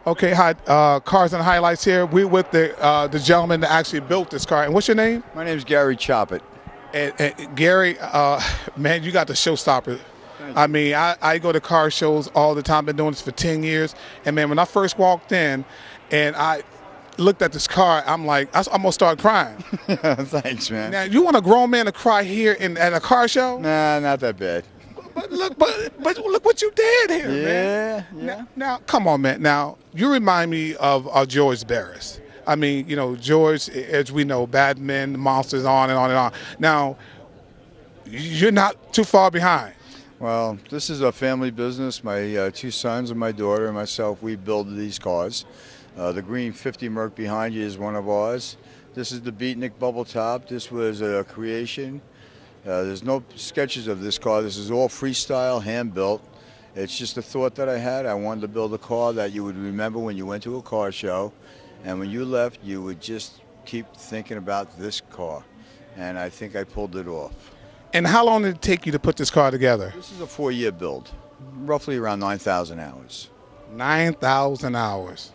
Okay, hi, Cars and Highlights here. We're with the gentleman that actually built this car. And what's your name? My name's Gary Chopit. And Gary, man, you got the showstopper. I mean, I go to car shows all the time. Been doing this for 10 years. And man, when I first walked in and I looked at this car, I'm like, I almost started crying. Thanks, man. Now, you want a grown man to cry here at a car show? Nah, not that bad. But look what you did here, man. Yeah. Now, come on, man. Now, you remind me of George Barris. I mean, you know, George, as we know, Bad Men, Monsters, on and on and on. Now, you're not too far behind. Well, this is a family business. My two sons and my daughter and myself, we build these cars. The green 50 Merc behind you is one of ours. This is the Beatnik Bubble Top. This was a creation. There's no sketches of this car. This is all freestyle, hand-built. It's just a thought that I had. I wanted to build a car that you would remember when you went to a car show, and when you left, you would just keep thinking about this car. And I think I pulled it off. And how long did it take you to put this car together? This is a 4-year build, roughly around 9,000 hours. 9,000 hours.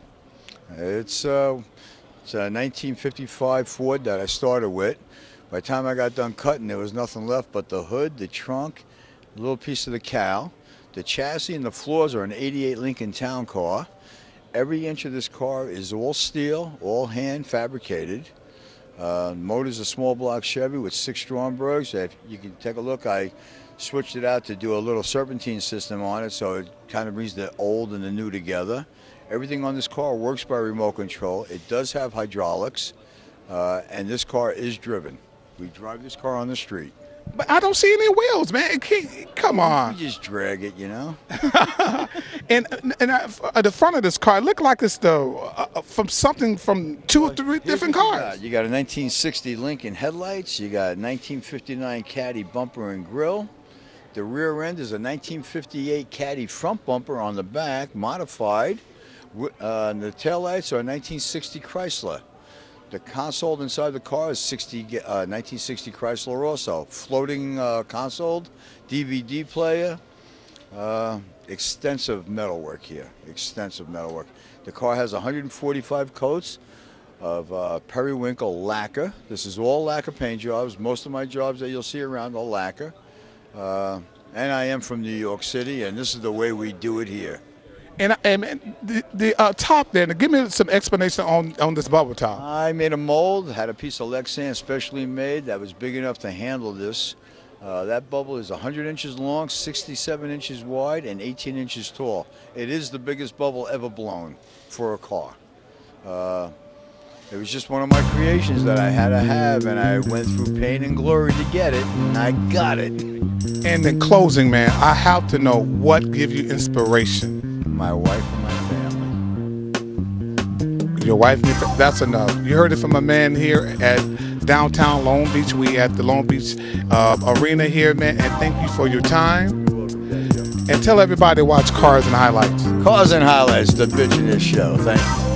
It's a 1955 Ford that I started with. By the time I got done cutting, there was nothing left but the hood, the trunk, a little piece of the cowl. The chassis and the floors are an '88 Lincoln Town Car. Every inch of this car is all steel, all hand fabricated. Motor's a small block Chevy with 6 Strombergs. If you can take a look, I switched it out to do a little serpentine system on it, so it kind of brings the old and the new together. Everything on this car works by remote control. It does have hydraulics, and this car is driven. We drive this car on the street. But I don't see any wheels, man. Come on. You just drag it, you know. and at the front of this car, it looked like it's from 2 or 3 different cars. You got a 1960 Lincoln headlights. You got a 1959 Caddy bumper and grille. The rear end is a 1958 Caddy front bumper on the back, modified. The taillights are a 1960 Chrysler. The console inside the car is 1960 Chrysler also. Floating console, DVD player, extensive metalwork here, extensive metalwork. The car has 145 coats of periwinkle lacquer. This is all lacquer paint jobs. Most of my jobs that you'll see around are lacquer. And I am from New York City, and this is the way we do it here. And the top there, give me some explanation on this bubble top. I made a mold, had a piece of Lexan specially made that was big enough to handle this. That bubble is 100 inches long, 67 inches wide, and 18 inches tall. It is the biggest bubble ever blown for a car. It was just one of my creations that I had to have, and I went through pain and glory to get it, and I got it. And in closing, man, I have to know what gives you inspiration. My wife and my family. Your wife, that's enough. You heard it from a man here at downtown Long Beach. We at the Long Beach Arena here, man, and thank you for your time. And tell everybody to watch Cars and Highlights. Cars and Highlights, the bitch in this show. Thank you.